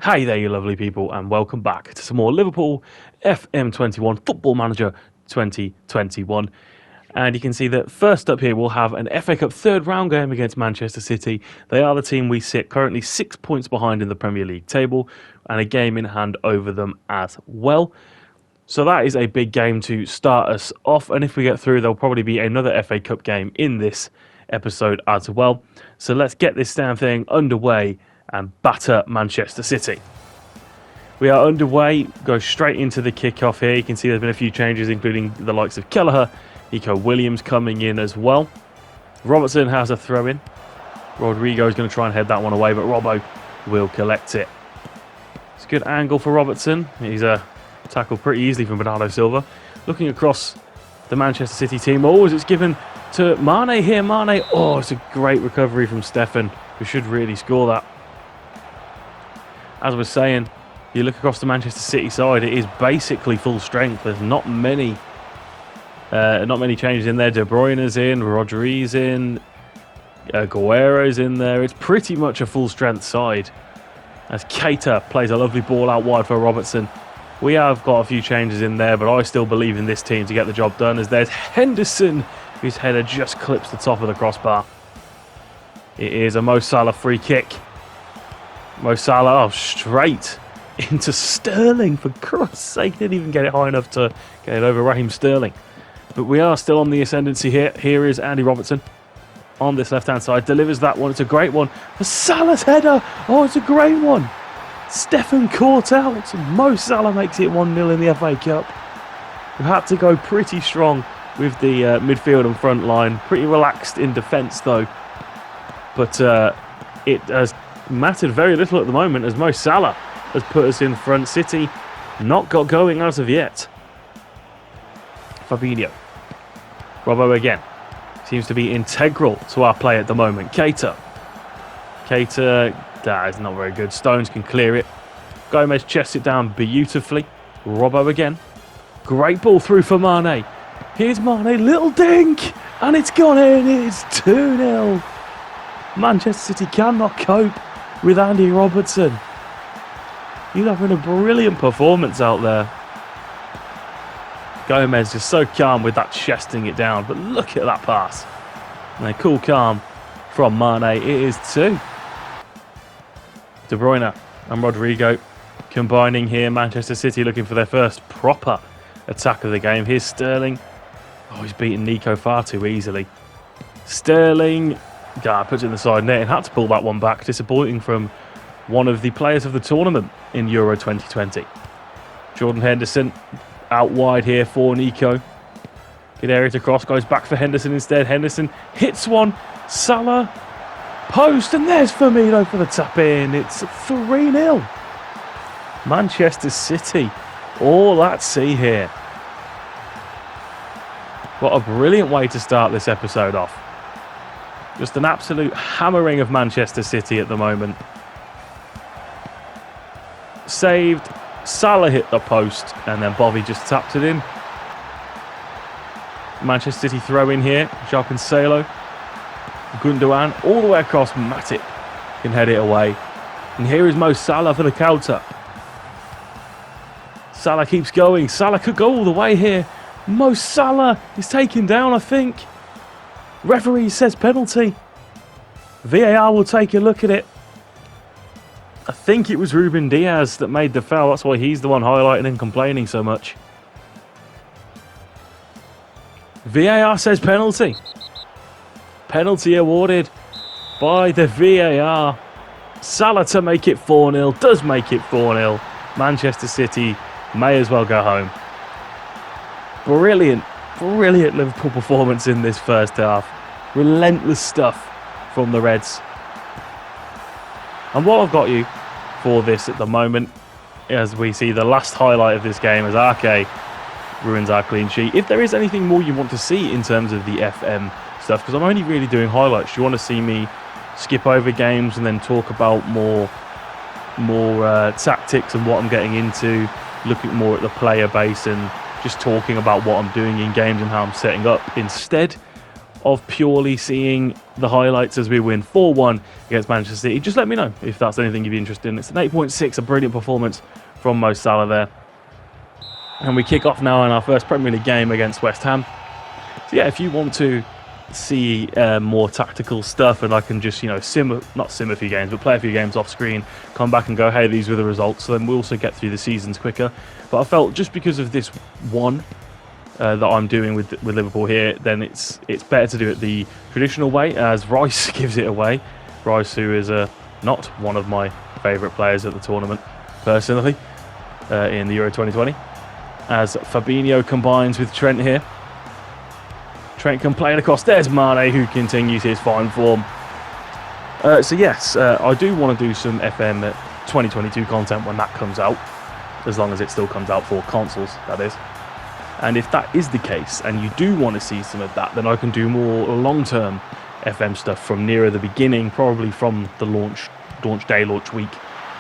Hey there, you lovely people, and welcome back to some more Liverpool FM21 Football Manager 2021. And you can see that first up here we'll have an FA Cup third round game against Manchester City. They are the team we sit currently 6 points behind in the Premier League table and a game in hand over them as well. So that is a big game to start us off, and if we get through, there'll probably be another FA Cup game in this episode as well. So let's get this damn thing underway and batter Manchester City. We are underway, go straight into the kickoff here. You can see there's been a few changes, including the likes of Kelleher, Nico Williams coming in as well. Robertson has a throw in. Rodrigo is going to try and head that one away, but Robbo will collect it. It's a good angle for Robertson. He's tackled pretty easily from Bernardo Silva. Looking across the Manchester City team. Oh, it's given to Mane here. Mane. Oh, it's a great recovery from Stefan, who should really score that. As I was saying, you look across the Manchester City side, it is basically full strength. There's not many changes in there. De Bruyne's in, Rodri's in, Aguero's in there. It's pretty much a full strength side. As Keita plays a lovely ball out wide for Robertson. We have got a few changes in there, but I still believe in this team to get the job done, as there's Henderson, whose header just clips the top of the crossbar. It is a Mo Salah free kick. Mo Salah, straight into Sterling, for Christ's sake. Didn't even get it high enough to get it over Raheem Sterling. But we are still on the ascendancy here. Here is Andy Robertson on this left-hand side. Delivers that one. It's a great one. For Salah's header. Oh, it's a great one. Stefan caught out. Mo Salah makes it 1-0 in the FA Cup. We've had to go pretty strong with the midfield and front line. Pretty relaxed in defence, though. But it has mattered very little at the moment, as Mo Salah has put us in front. City not got going as of yet. Fabinho. Robbo again. Seems to be integral to our play at the moment. Keita, that is not very good. Stones can clear it. Gomez chests it down beautifully. Robbo again. Great ball through for Mane. Here's Mane, little dink, and it's gone in. It's 2-0. Manchester City cannot cope with Andy Robertson. He's having a brilliant performance out there. Gomez just so calm with that chesting it down, but look at that pass. And a cool calm from Mane. It is 2. De Bruyne and Rodrigo combining here. Manchester City looking for their first proper attack of the game. Here's Sterling. Oh, he's beaten Nico far too easily. Sterling puts it in the side net and had to pull that one back. Disappointing from one of the players of the tournament in Euro 2020. Jordan Henderson out wide here for Nico. Good area to cross. Goes back for Henderson instead. Henderson hits one. Salah. Post. And there's Firmino for the tap in. It's 3-0. Manchester City all at sea here. What a brilliant way to start this episode off. Just an absolute hammering of Manchester City at the moment. Saved. Salah hit the post, and then Bobby just tapped it in. Manchester City throw in here. João Cancelo. Gundogan all the way across. Matip can head it away. And here is Mo Salah for the counter. Salah keeps going. Salah could go all the way here. Mo Salah is taken down, I think. Referee says penalty. VAR will take a look at it. I think it was Ruben Diaz that made the foul. That's why he's the one highlighting and complaining so much. VAR says penalty. Penalty awarded by the VAR. Salah to make it 4-0. Does make it 4-0. Manchester City may as well go home. Brilliant Liverpool performance in this first half. Relentless stuff from the Reds. And what I've got you for this at the moment, as we see the last highlight of this game as Ake ruins our clean sheet. If there is anything more you want to see in terms of the FM stuff, because I'm only really doing highlights, do you want to see me skip over games and then talk about more tactics and what I'm getting into, looking more at the player base and just talking about what I'm doing in games and how I'm setting up instead? of purely seeing the highlights as we win 4-1 against Manchester City, just let me know if that's anything you'd be interested in. It's an 8.6, a brilliant performance from Mo Salah there. And we kick off now in our first Premier League game against West Ham. So yeah, if you want to see more tactical stuff and I can just, not sim a few games, but play a few games off screen, come back and go, hey, these were the results, so then we'll also get through the seasons quicker. But I felt just because of this one that I'm doing with Liverpool here, then it's better to do it the traditional way, as Rice gives it away. Rice, who is not one of my favourite players at the tournament, personally, in the Euro 2020. As Fabinho combines with Trent here. Trent can play it across. There's Mane, who continues his fine form. So yes, I do want to do some FM 2022 content when that comes out, as long as it still comes out for consoles, that is. And if that is the case, and you do want to see some of that, then I can do more long-term FM stuff from nearer the beginning, probably from the launch day, launch week.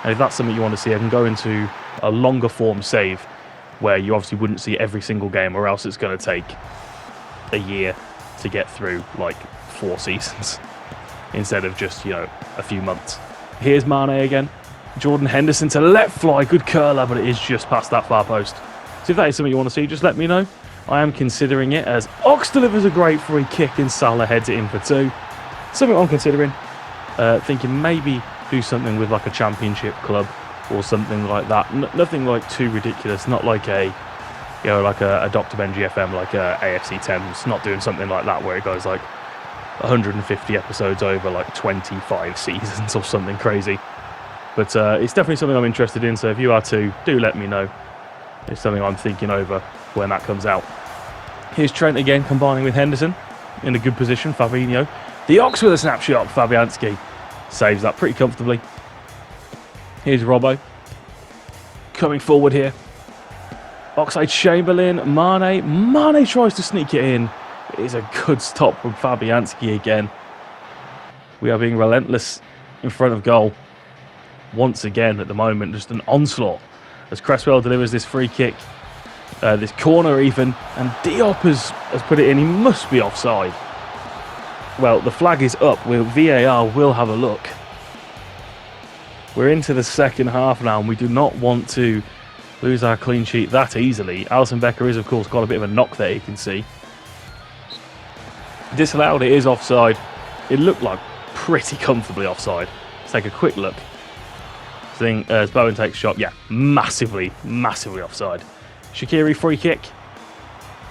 And if that's something you want to see, I can go into a longer form save, where you obviously wouldn't see every single game, or else it's going to take a year to get through, like 4 seasons, instead of just, a few months. Here's Mane again. Jordan Henderson to let fly. Good curler, but it is just past that far post. So if that is something you want to see, just let me know. I am considering it, as Ox delivers a great free kick and Salah heads it in for 2. Something I'm considering. Thinking maybe do something with like a championship club or something like that. Nothing like too ridiculous. Not like a Dr. Benji FM, like a AFC Thames. Not doing something like that where it goes like 150 episodes over like 25 seasons or something crazy. But it's definitely something I'm interested in. So if you are too, do let me know. It's something I'm thinking over when that comes out. Here's Trent again, combining with Henderson. In a good position, Fabinho. The Ox with a snapshot. Fabianski saves that pretty comfortably. Here's Robbo. Coming forward here. Oxlade-Chamberlain, Mane. Mane tries to sneak it in. It is a good stop from Fabianski again. We are being relentless in front of goal. Once again at the moment, just an onslaught. As Cresswell delivers this free kick, this corner even, and Diop has put it in. He must be offside. Well, the flag is up. VAR will have a look. We're into the second half now, and we do not want to lose our clean sheet that easily. Alisson Becker is, of course, got a bit of a knock there, you can see. Disallowed, it is offside. It looked like pretty comfortably offside. Let's take a quick look. As Bowen takes shot, yeah, massively offside. Shaqiri free kick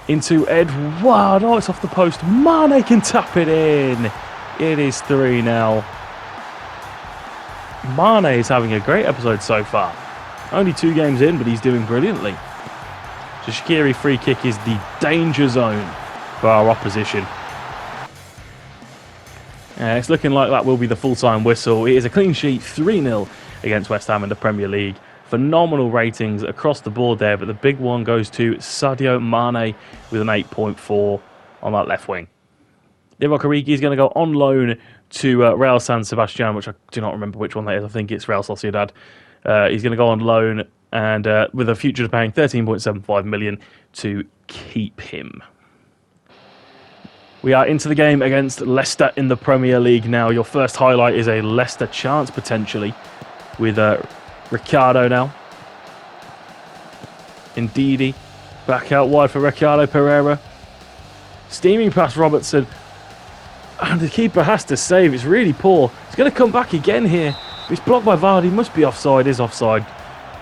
into Edouard. Oh, it's off the post. Mane can tap it in. It is 3 now. Mane is having a great episode so far. Only 2 games in, but he's doing brilliantly. So Shaqiri free kick is the danger zone for our opposition. It's looking like that will be the full-time whistle. It is a clean sheet, 3-0 against West Ham in the Premier League. Phenomenal ratings across the board there, but the big one goes to Sadio Mane with an 8.4 on that left wing. Divock Origi is going to go on loan to Real San Sebastian, which I do not remember which one that is. I think it's Real Sociedad. He's going to go on loan, and with a future of paying 13.75 million to keep him. We are into the game against Leicester in the Premier League now. Your first highlight is a Leicester chance, potentially, with Ricardo now. Ndidi back out wide for Ricardo Pereira. Steaming past Robertson. And the keeper has to save. It's really poor. It's going to come back again here. It's blocked by Vardy. Must be offside. Is offside.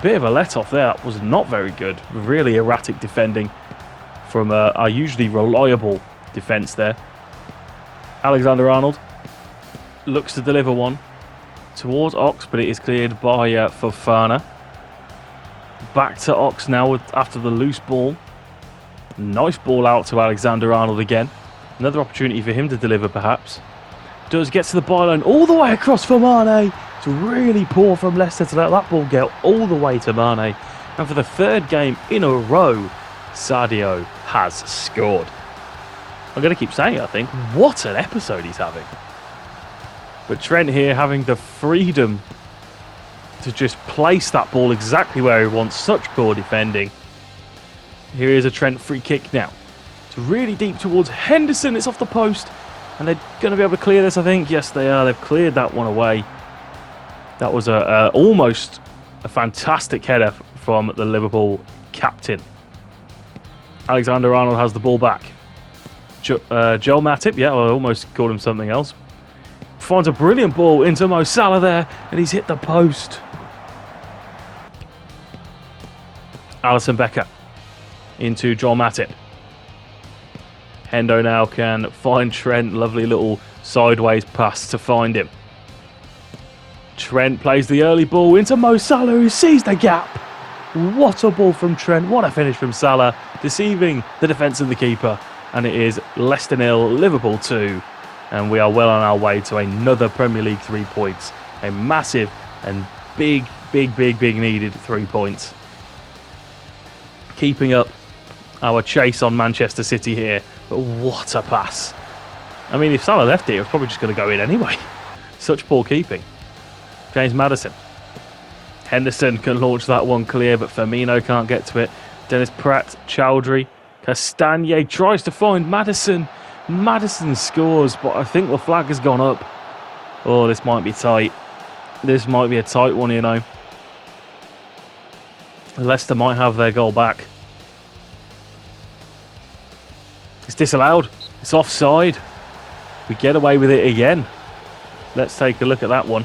Bit of a let-off there. That was not very good. Really erratic defending from our usually reliable defence there. Alexander-Arnold looks to deliver one towards Ox, but it is cleared by Fofana. Back to Ox now after the loose ball. Nice ball out to Alexander-Arnold again. Another opportunity for him to deliver, perhaps. Does get to the byline all the way across for Mane. It's really poor from Leicester to let that ball get all the way to Mane. And for the 3rd game in a row, Sadio has scored. I'm going to keep saying it, I think. What an episode he's having. But Trent here having the freedom to just place that ball exactly where he wants. Such poor defending. Here is a Trent free kick now. It's really deep towards Henderson. It's off the post. And they're going to be able to clear this, I think. Yes, they are. They've cleared that one away. That was almost a fantastic header from the Liverpool captain. Alexander-Arnold has the ball back. Joel Matip, yeah, I almost called him something else. Finds a brilliant ball into Mo Salah there, and he's hit the post. Alisson Becker into Joel Matip. Hendo now can find Trent. Lovely little sideways pass to find him. Trent plays the early ball into Mo Salah, who sees the gap. What a ball from Trent. What a finish from Salah, deceiving the defence of the keeper. And it is Leicester 0, Liverpool 2. And we are well on our way to another Premier League 3 points. A massive and big needed 3 points. Keeping up our chase on Manchester City here. But what a pass. I mean, if Salah left it, it was probably just going to go in anyway. Such poor keeping. James Maddison. Henderson can launch that one clear, but Firmino can't get to it. Dennis Pratt, Chowdhury, Castagne tries to find Maddison. Maddison scores, but I think the flag has gone up. Oh, this might be tight. This might be a tight one, you know. Leicester might have their goal back. It's disallowed. It's offside. We get away with it again. Let's take a look at that one.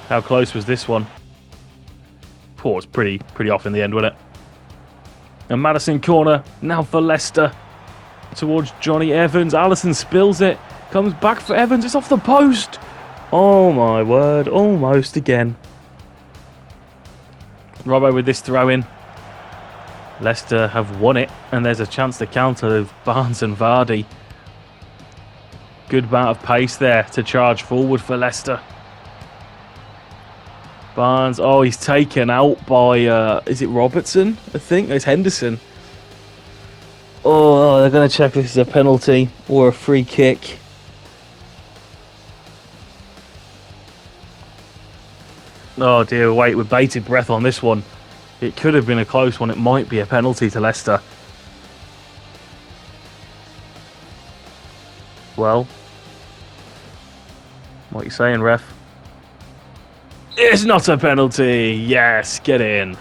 How close was this one? Oh, it's pretty off in the end, wasn't it? And Maddison corner now for Leicester. Towards Johnny Evans. Alisson spills it. Comes back for Evans. It's off the post. Oh my word. Almost again. Robbo with this throw in. Leicester have won it, and there's a chance to counter with Barnes and Vardy. Good amount of pace there to charge forward for Leicester. Barnes, oh, he's taken out by, is it Robertson? I think it's Henderson. Oh, they're going to check if this is a penalty or a free kick. Oh dear, wait, with bated breath on this one. It could have been a close one. It might be a penalty to Leicester. Well, what are you saying, ref? It's not a penalty. Yes, get in.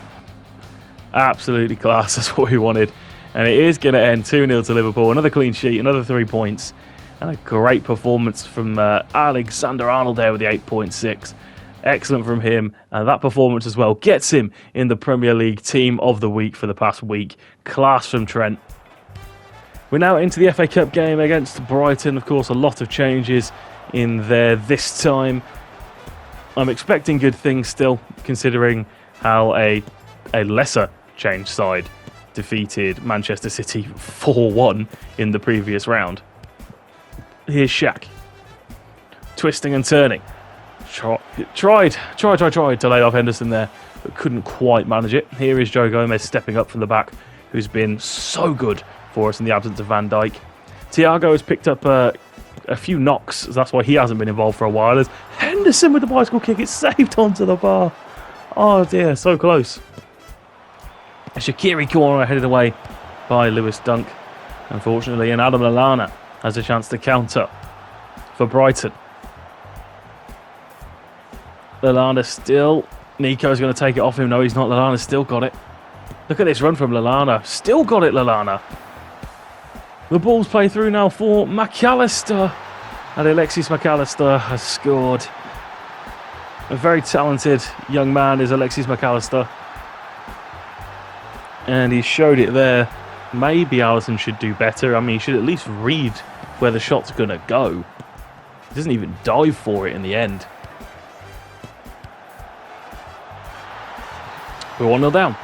Absolutely class. That's what we wanted. And it is going to end 2-0 to Liverpool. Another clean sheet, another 3 points. And a great performance from Alexander-Arnold there with the 8.6. Excellent from him. And that performance as well gets him in the Premier League Team of the Week for the past week. Class from Trent. We're now into the FA Cup game against Brighton. Of course, a lot of changes in there this time. I'm expecting good things still, considering how a lesser changed side defeated Manchester City 4-1 in the previous round. Here's Shaq. Twisting and turning. Tried to lay off Henderson there, but couldn't quite manage it. Here is Joe Gomez stepping up from the back, who's been so good for us in the absence of Van Dijk. Thiago has picked up a few knocks, so that's why he hasn't been involved for a while. There's Henderson with the bicycle kick. It's saved onto the bar. Oh dear, so close. A Shaqiri corner headed away by Lewis Dunk, unfortunately, and Adam Lallana has a chance to counter for Brighton. Lallana still. Nico's going to take it off him. No, he's not. Lallana's still got it. Look at this run from Lallana. Still got it, Lallana. The ball's played through now for McAllister. And Alexis McAllister has scored. A very talented young man is Alexis McAllister. And he showed it there. Maybe Alisson should do better. I mean, he should at least read where the shot's going to go. He doesn't even dive for it in the end. We're 1-0 down.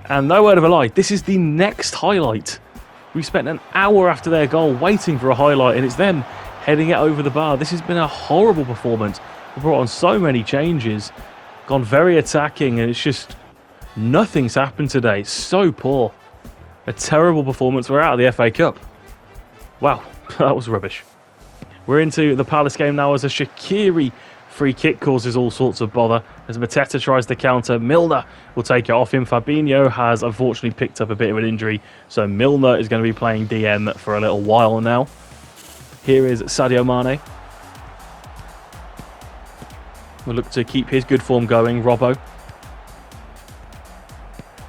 And no word of a lie, this is the next highlight. We spent an hour after their goal waiting for a highlight, and it's them heading it over the bar. This has been a horrible performance. We brought on so many changes, gone very attacking, and it's just nothing's happened today. So poor. A terrible performance. We're out of the FA Cup. Wow, that was rubbish. We're into the Palace game now as a Shaqiri Free kick causes all sorts of bother as Mateta tries to counter. Milner will take it off him. Fabinho has unfortunately picked up a bit of an injury, so Milner is going to be playing DM for a little while now. Here is Sadio Mane. We'll look to keep his good form going. Robbo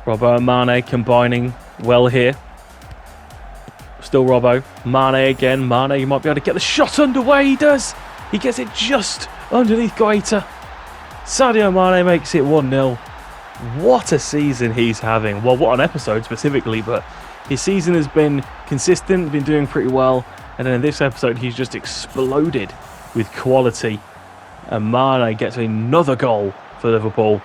and Mane combining well here. Still Robbo. Mane again. Mane, you might be able to get the shot underway. He does. He gets it just underneath Guaita. Sadio Mane makes it 1-0. What a season he's having. Well, what an episode specifically, but his season has been consistent, been doing pretty well. And then in this episode, he's just exploded with quality. And Mane gets another goal for Liverpool.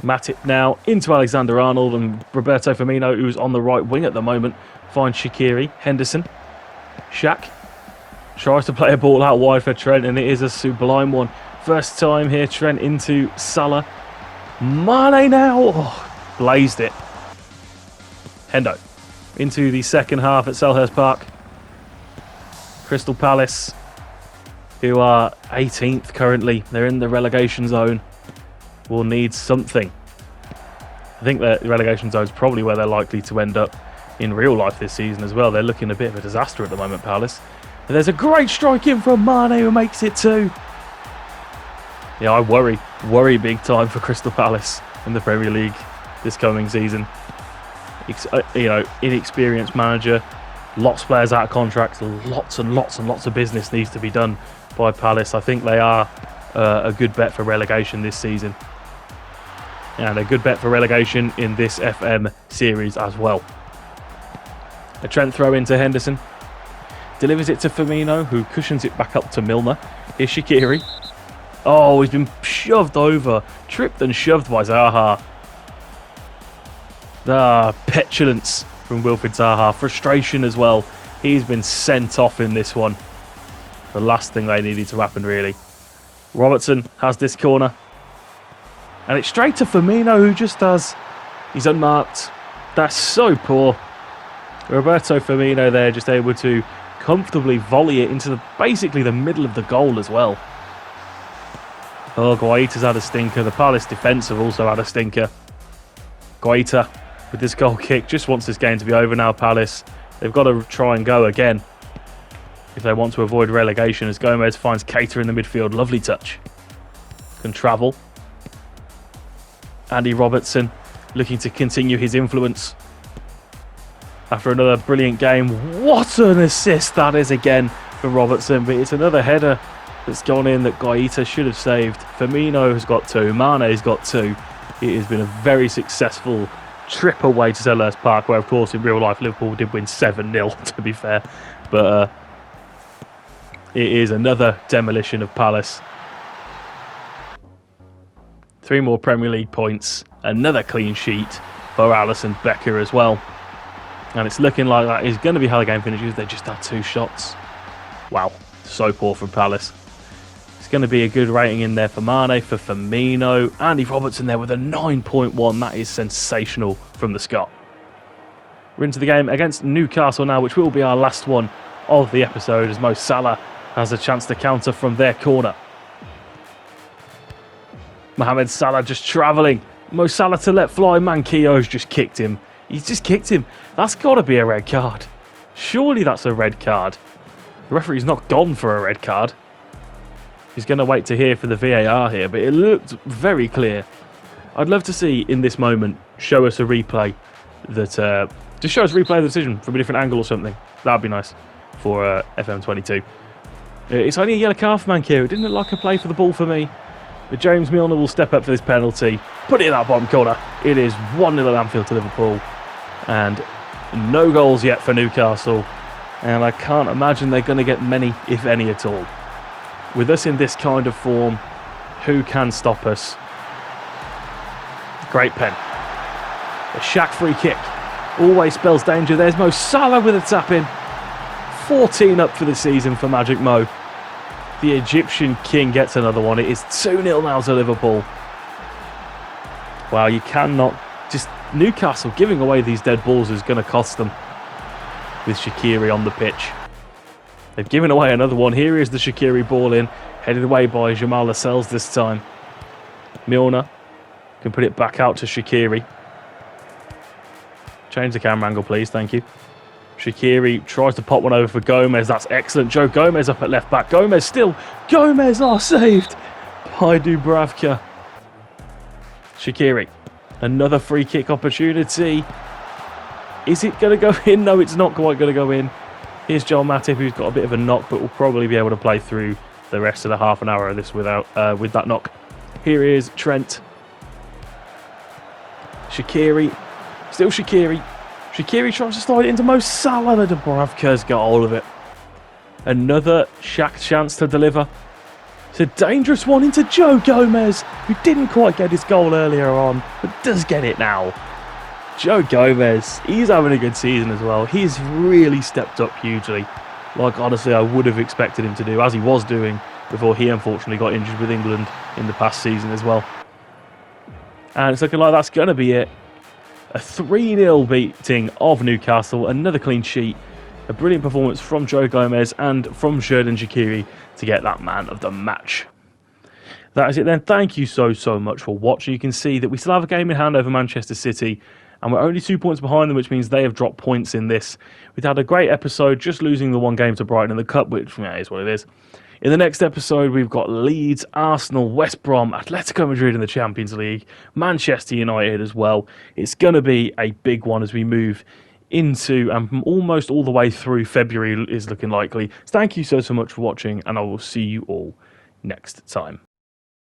Matip now into Alexander-Arnold, and Roberto Firmino, who's on the right wing at the moment, finds Shaqiri. Henderson. Shaq tries to play a ball out wide for Trent, and it is a sublime one. First time here, Trent into Salah. Mane now. Blazed it. Hendo into the second half at Selhurst Park. Crystal Palace, who are 18th currently. They're in the relegation zone. Will need something. I think the relegation zone is probably where they're likely to end up in real life this season as well. They're looking a bit of a disaster at the moment, Palace. But there's a great strike in from Mane who makes it 2. Yeah, I worry big time for Crystal Palace in the Premier League this coming season. Inexperienced manager, lots of players out of contracts, lots and lots of business needs to be done by Palace. I think they are a good bet for relegation this season. And a good bet for relegation in this FM series as well. A Trent throw into Henderson. Delivers it to Firmino, who cushions it back up to Milner. Here's Shaqiri. Oh, he's been shoved over. Tripped and shoved by Zaha. Petulance from Wilfried Zaha. Frustration as well. He's been sent off in this one. The last thing they needed to happen, really. Robertson has this corner. And it's straight to Firmino, who just does. He's unmarked. That's so poor. Roberto Firmino there, just able to comfortably volley it into basically the middle of the goal as well. Oh, Guaita's had a stinker. The Palace defence have also had a stinker. Guaita, with this goal kick, just wants this game to be over now, Palace. They've got to try and go again if they want to avoid relegation, as Gomez finds Keita in the midfield. Lovely touch. Can travel. Andy Robertson looking to continue his influence after another brilliant game. What an assist that is again from Robertson, but it's another header that's gone in that Guaita should have saved. Firmino has got 2, Mane has got 2. It has been a very successful trip away to Selhurst Park, where of course in real life Liverpool did win 7-0 to be fair, but it is another demolition of Palace. 3 more Premier League points, another clean sheet for Alisson Becker as well. And it's looking like that is going to be how the game finishes. They just had 2 shots. Wow, so poor from Palace. It's going to be a good rating in there for Mane, for Firmino. Andy Robertson there with a 9.1. That is sensational from the Scot. We're into the game against Newcastle now, which will be our last one of the episode, as Mo Salah has a chance to counter from their corner. Mohamed Salah just travelling. Mo Salah to let fly. Manquillo's just kicked him. He's just kicked him. That's got to be a red card. Surely that's a red card. The referee's not gone for a red card. He's going to wait to hear for the VAR here, but it looked very clear. I'd love to see in this moment show us a replay that just show us a replay of the decision from a different angle or something. That'd be nice for FM22. It's only a yellow card for Manquillo. It didn't look like a play for the ball for me. But James Milner will step up for this penalty. Put it in that bottom corner. It is 1-0 at Anfield to Liverpool. And no goals yet for Newcastle. And I can't imagine they're going to get many, if any at all. With us in this kind of form, who can stop us? Great pen. A Shaq free kick. Always spells danger. There's Mo Salah with a tap in. 14 up for the season for Magic Mo. The Egyptian King gets another one. It is 2-0 now to Liverpool. Wow, you cannot... Just Newcastle giving away these dead balls is going to cost them with Shaqiri on the pitch. They've given away another one. Here is the Shaqiri ball in, headed away by Jamal Lascelles this time. Milner can put it back out to Shaqiri. Change the camera angle, please. Thank you. Shaqiri tries to pop one over for Gomez. That's excellent. Joe Gomez up at left back. Gomez saved by Dubravka. Shaqiri, another free kick opportunity. Is it going to go in? No, it's not quite going to go in. Here's Joel Matip, who's got a bit of a knock, but will probably be able to play through the rest of the half an hour of this with that knock. Here is Trent. Shaqiri. Still Shaqiri. Shaqiri tries to slide it into Mo Salah. The Dubravka's got hold of it. Another Shaq chance to deliver. It's a dangerous one into Joe Gomez, who didn't quite get his goal earlier on, but does get it now. Joe Gomez, he's having a good season as well. He's really stepped up hugely. Like, honestly, I would have expected him to do, as he was doing before he unfortunately got injured with England in the past season as well. And it's looking like that's going to be it. A 3-0 beating of Newcastle, another clean sheet, a brilliant performance from Joe Gomez and from Xherdan Shaqiri to get that man of the match. That is it then. Thank you so much for watching. You can see that we still have a game in hand over Manchester City, and we're only 2 points behind them, which means they have dropped points in this. We've had a great episode, just losing the one game to Brighton in the Cup, which is what it is. In the next episode, we've got Leeds, Arsenal, West Brom, Atletico Madrid in the Champions League, Manchester United as well. It's going to be a big one as we move into and almost all the way through February is looking likely. So thank you so much for watching, and I will see you all next time.